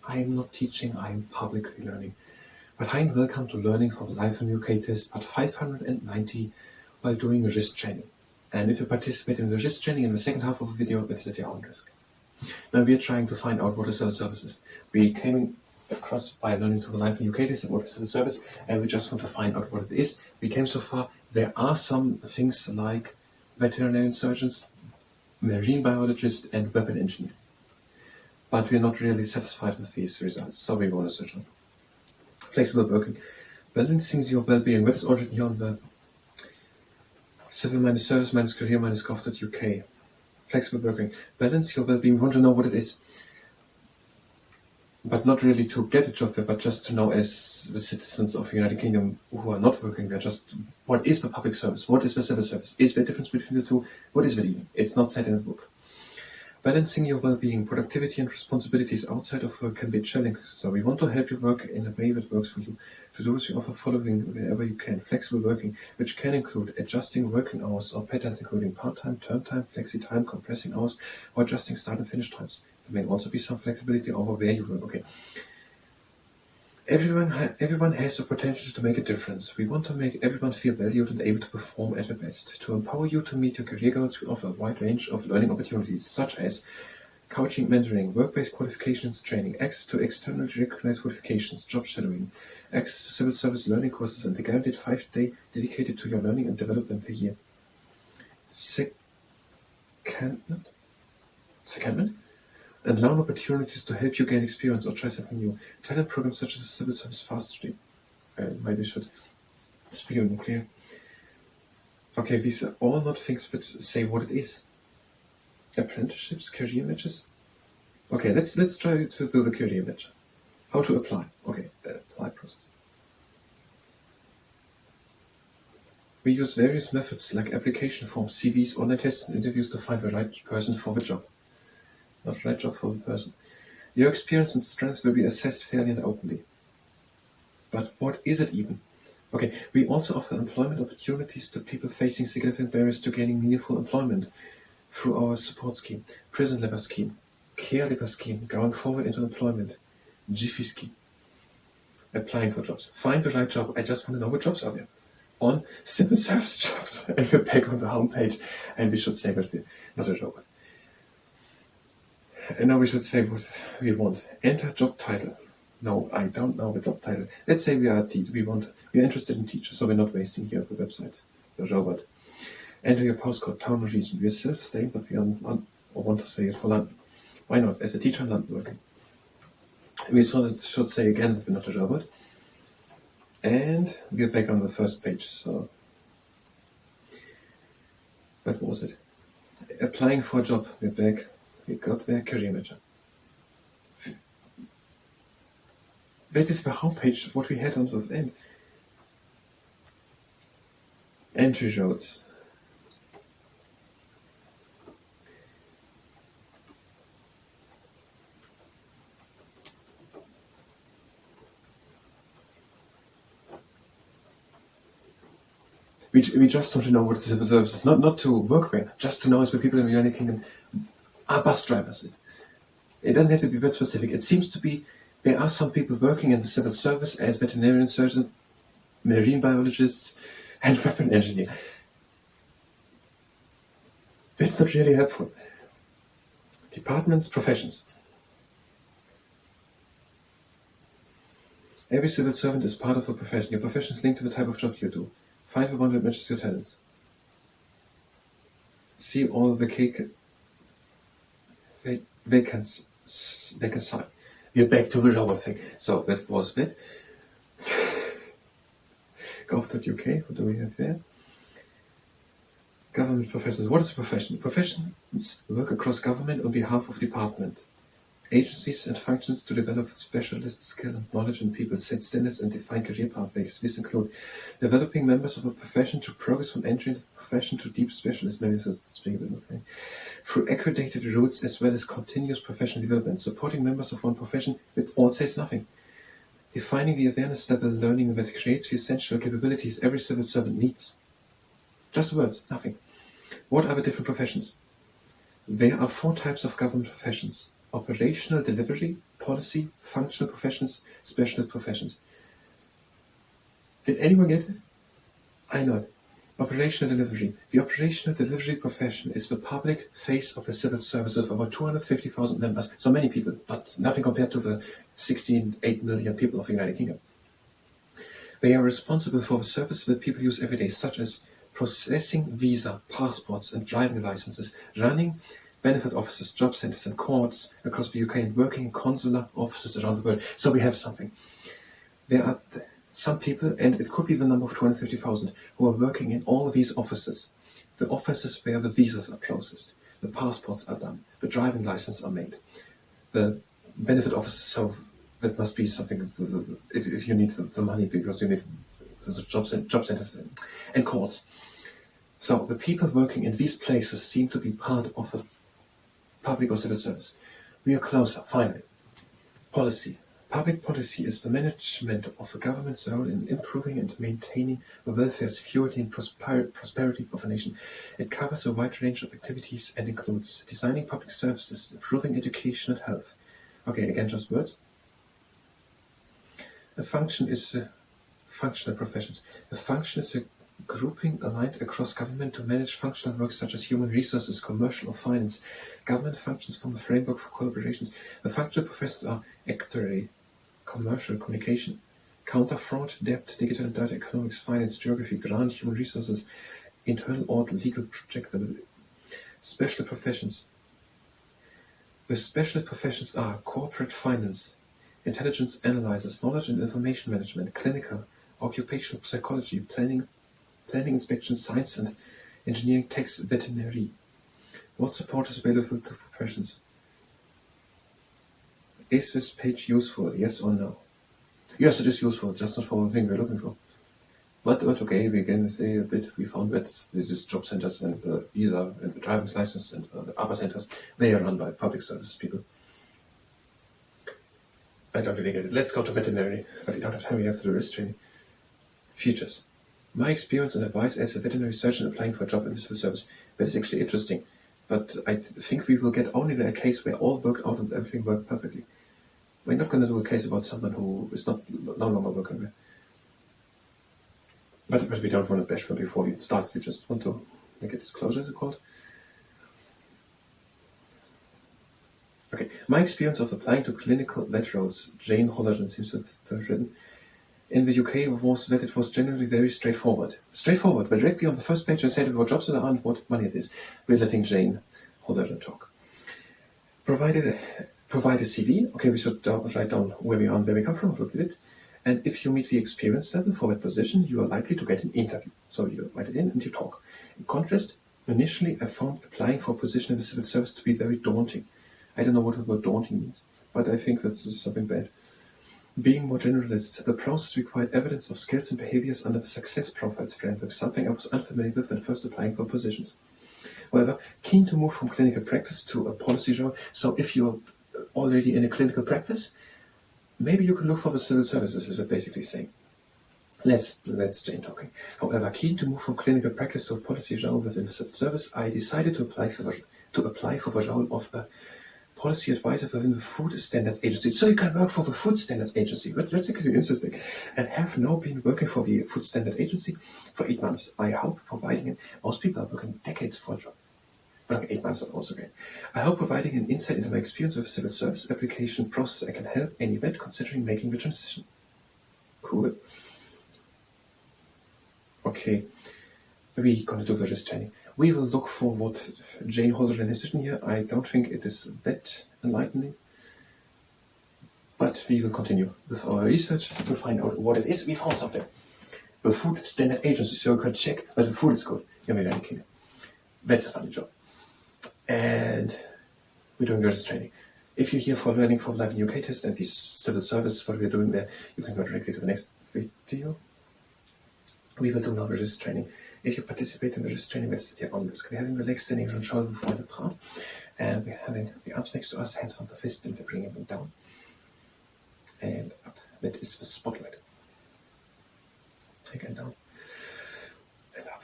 I am not teaching, I am publicly learning. But hi and welcome to Learning for the WLFNURKA test part 590 while doing a RIS training. And if you participate in the RIS training in the second half of the video, it is at your own risk. Now we are trying to find out what a civil service is. We came across by learning to the WLFNURKA test and what is civil service, and we just want to find out what it is. We came so far. There are some things like veterinary surgeons, marine biologist, and weapon engineer. But we are not really satisfied with these results, so we want to search on. Flexible working. Balancing your well-being. What is already here on the civil-service-career-gov.uk. Flexible working. Balance your well-being. We want to know what it is. But not really to get a job there, but just to know as the citizens of the United Kingdom who are not working there, just what is the public service? What is the civil service? Is there a difference between the two? What is it even? It's not said in the book. Balancing your well-being, productivity and responsibilities outside of work can be challenging, so we want to help you work in a way that works for you. To do this, we offer following wherever you can. Flexible working, which can include adjusting working hours or patterns including part-time, term time, flexi-time, compressing hours, or adjusting start and finish times. There may also be some flexibility over where you work. Okay. Everyone has the potential to make a difference. We want to make everyone feel valued and able to perform at their best. To empower you to meet your career goals, we offer a wide range of learning opportunities, such as coaching, mentoring, work-based qualifications, training, access to externally recognized qualifications, job shadowing, access to civil service learning courses, and a guaranteed 5-day dedicated to your learning and development per year. Secondment? And learn opportunities to help you gain experience or try something new. Talent programs such as the Civil Service Fast Stream. Maybe I should speak more clear. Okay, these are all not things that say what it is. Apprenticeships, career matches. Okay, let's try to do the career match. How to apply. Okay, the apply process. We use various methods like application forms, CVs, online tests, and interviews to find the right person for the job. Not the right job for the person. Your experience and strengths will be assessed fairly and openly. But what is it even? Okay, we also offer employment opportunities to people facing significant barriers to gaining meaningful employment through our support scheme, prison leaver scheme, care leaver scheme, going forward into employment, Jiffy scheme, applying for jobs. Find the right job. I just want to know what jobs are there. On civil service jobs. And we're back on the homepage. And we should say that we're not a robot. And now we should say what we want. Enter job title. No, I don't know the job title. Let's say we are interested in teachers, so we're not wasting here the website, the robot. Enter your postcode, town or region. We're still staying, but we are not, or want to say it for London. Why not? As a teacher in London working. We should say again that we're not a robot. And we're back on the first page. So, what was it? Applying for a job. We're back. We got their career manager. That is the homepage, what we had on the end. Entry roads. We just want to know what the civil service is, not to work there, just to know if the people in the United Kingdom are bus drivers. It doesn't have to be that specific. It seems to be there are some people working in the civil service as veterinarian surgeons, marine biologists, and weapon engineer. That's not really helpful. Departments, professions. Every civil servant is part of a profession. Your profession is linked to the type of job you do. Find the one that matches your talents. See all the vacancy. We're back to the robot thing. So that was it. Gov.uk, what do we have here? Government professions. What is a profession? Professions work across government on behalf of department, agencies and functions to develop specialist skill and knowledge in people, set standards and define career pathways. This include developing members of a profession to progress from entering the profession to deep specialist members through accredited routes as well as continuous professional development, supporting members of one profession. It all says nothing. Defining the awareness level learning that creates the essential capabilities every civil servant needs. Just words, nothing. What are the different professions? There are 4 types of government professions. operational delivery, policy, functional professions, specialist professions. Did anyone get it? I know it. Operational delivery. The operational delivery profession is the public face of the civil service with about 250,000 members. So many people, but nothing compared to the 16.8 million people of the United Kingdom. They are responsible for the services that people use every day, such as processing visa, passports and driving licenses, running benefit offices, job centres and courts across the UK, and working in consular offices around the world. So we have something. There are some people, and it could be the number of 250,000, who are working in all of these offices. The offices where the visas are processed, the passports are done, the driving licenses are made, the benefit offices, so that must be something if you need the money because you need job centers and courts. So the people working in these places seem to be part of a public or civil service. We are closer, finally. Policy. Public policy is the management of a government's role in improving and maintaining the welfare, security and prosperity of a nation. It covers a wide range of activities and includes designing public services, improving education and health. Okay, again, just words. A function is functional professions. A function is a grouping aligned across government to manage functional work such as human resources, commercial or finance. Government functions form a framework for collaborations. The functional professions are actuary, commercial, communication, counter fraud, debt, digital and data economics, finance, geography, grant, human resources, internal audit, legal, project delivery. Special professions. The specialist professions are corporate finance, intelligence analyzers, knowledge and information management, clinical, occupational psychology, planning, inspection, science and engineering, tax, veterinary. What support is available to professions? Is this page useful? Yes or no? Yes, it is useful, just not for the thing we're looking for. But okay, we can say a bit. We found that these job centers and visa and the driving license and the other centers, they are run by public services people. I don't really get it. Let's go to veterinary, but we don't have time. We have to do risk training. Features. My experience and advice as a veterinary surgeon applying for a job in the civil service. That is actually interesting, but I think we will get only a case where all worked out and everything worked perfectly. We're not going to do a case about someone who is no longer working there. But we don't want to bash them before we start. We just want to make a disclosure, is it called? Okay, my experience of applying to clinical vet roles, Jane Hollerton seems to have written, in the UK was that it was generally very straightforward. Straightforward, but directly on the first page I said what jobs there are and what money it is. We're letting Jane Hollerton talk. Provide a CV. Okay, we should write down where we are and where we come from, look at it. And if you meet the experience level for that position, you are likely to get an interview. So you write it in and you talk. In contrast, initially I found applying for a position in the civil service to be very daunting. I don't know what the word daunting means, but I think that's something bad. Being more generalist, the process required evidence of skills and behaviors under the success profiles framework, something I was unfamiliar with when first applying for positions. However, keen to move from clinical practice to a policy role, so if you're already in a clinical practice, maybe you can look for the civil services, is what basically saying. Let's Jane talking. However, keen to move from clinical practice to a policy role within the civil service, I decided to apply for the role of a policy advisor within the Food Standards Agency. So you can work for the Food Standards Agency. That's actually interesting. And have now been working for the Food Standard Agency for 8 months. I hope providing it. Most people are working decades for a job. But 8 months are also great. I hope providing an insight into my experience with civil service application process I can help any vet considering making the transition. Cool. Okay. We're going to do the risk training. We will look for what Jane Hollerton has written here. I don't think it is that enlightening. But we will continue with our research to find out what it is. We found something. The Food Standard Agency, so you can check that the food is good in the United Kingdom. That's a funny job. And we're doing risk training. If you're here for learning for the Life in UK test and the civil service, what we're doing there, you can go directly to the next video. We will do now the risk training. If you participate in the risk training, let's sit here on risk. We're having relaxed standing on shoulder before the bras, and we're having the arms next to us, hands on the fist, and we're bringing them down and up. That is the spotlight. Again, down and up.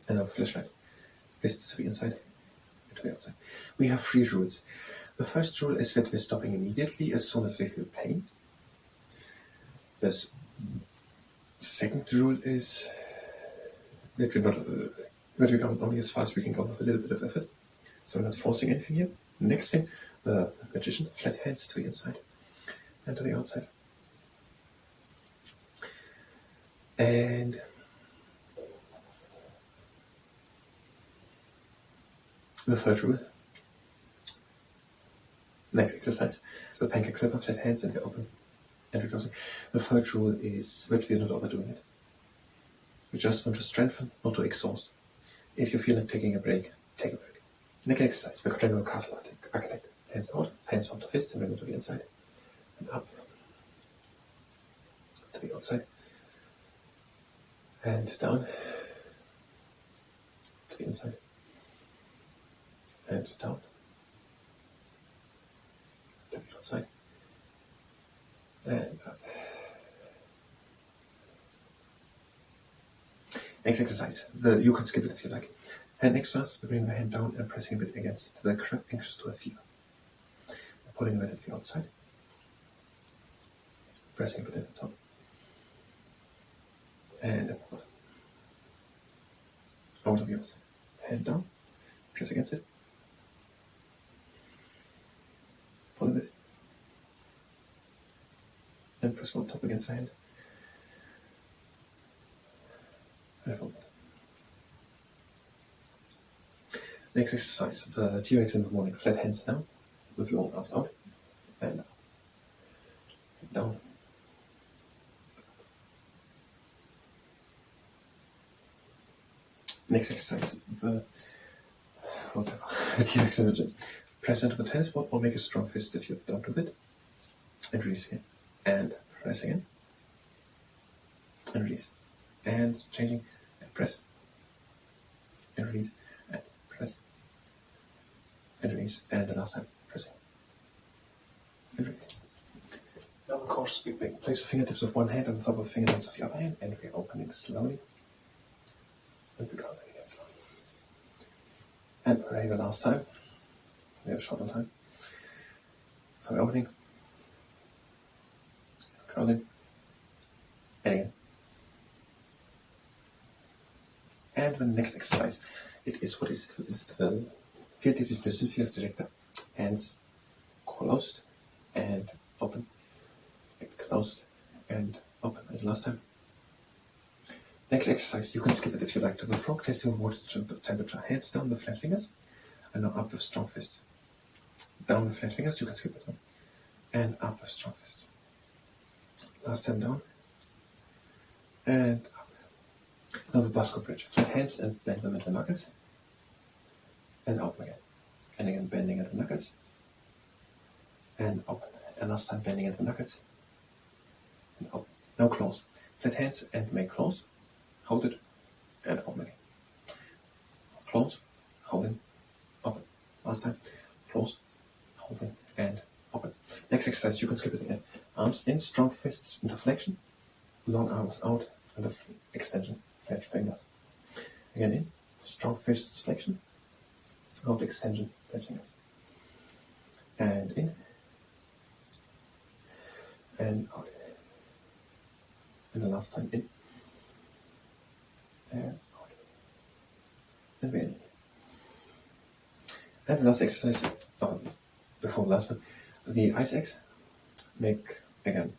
and now flashlight. Fists to the inside and to the outside. We have 3 rules. The first rule is that we're stopping immediately as soon as we feel pain. The second rule is that we're going only as far as we can go with a little bit of effort. So we're not forcing anything here. Next thing, the magician, flat hands to the inside and to the outside. And the third rule, next exercise, the pancake clipper, flat hands and we're open and we're closing. The third rule is that we're not overdoing it. We just want to strengthen, not to exhaust. If you feel like taking a break, take a break. Next exercise, the quadrangle castle architect. Hands out, hands onto fist and bring it to the inside. And up. To the outside. And down. To the inside. And down. To the outside. And up. Next exercise, you can skip it if you like. Hand next to us, we bring the hand down and pressing a bit against the crib, anxious to a fever. Pulling a bit at the outside. Pressing a bit at the top. And at the bottom. Out of yours. Hand down, press against it. Pull a bit. And press on top against the hand. Next exercise, the T-Rex in the morning. Flat hands down, with long arms out, and up, and down. Next exercise, the T-Rex in the gym. Press into the tennis ball or make a strong fist if you're down to it. And release again. And press again. And release. And changing. And press. And release. And press. And release. And the last time. Pressing. And release. Now of course we place the fingertips of one hand on the top of the fingertips of the other hand. And we're opening slowly. And we're closing again slowly. And ready the last time. We have short on time. So we're opening. Closing. And again. And the next exercise, it is, what is it? What is it? The field discipline Symphias director. Hands closed and open, and closed and open. And last time. Next exercise, you can skip it if you like, to the frog testing water temperature. Hands down with flat fingers, and now up with strong fists. Down with flat fingers, you can skip it. And up with strong fists. Last time down. And up. Now the Basco bridge. Flat hands and bend them into knuckles. And open again. And again bending into knuckles. And open. And last time bending into knuckles. And open. Now close. Flat hands and make close. Hold it. And open again. Close. Holding. Open. Last time. Close. Holding. And open. Next exercise, you can skip it again. Arms in, strong fists into flexion. Long arms out. And extension. Flat fingers. Again in, strong fists, flexion, out, extension, flat fingers. And in, and out. And the last time in, and out. And we're in. And the last exercise, before the last one, the ice axe. Make, again,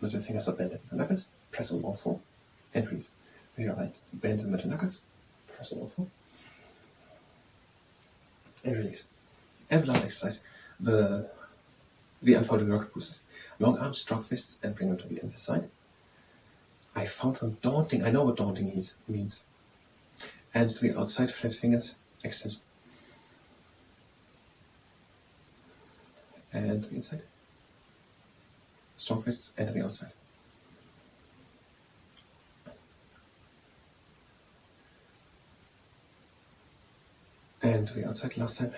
little fingers are bent into the knuckles, press on all four. And release. With your right, bend the middle knuckles, press on all four, and release. And the last exercise, the unfolding rocket boosters. Long arms, strong fists, and bring them to the other side. I found them daunting. I know what daunting means. And to the outside, flat fingers, extension. And to the inside, strong fists, and to the outside. And to the outside last time.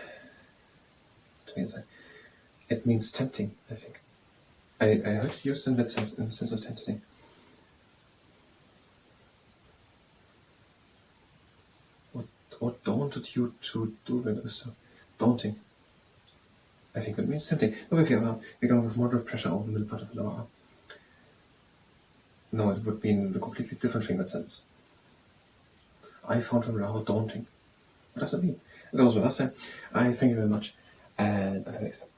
To the inside. It means tempting, I think. I heard it used in that sense, in the sense of tempting. wanted you to do when it was so daunting. I think it means tempting. Look, if you began with moderate pressure over the middle part of the lower arm. No, it would be in the completely different finger sense. I found him rather daunting. What does that mean? That was the last time. I thank you very much, and until next time.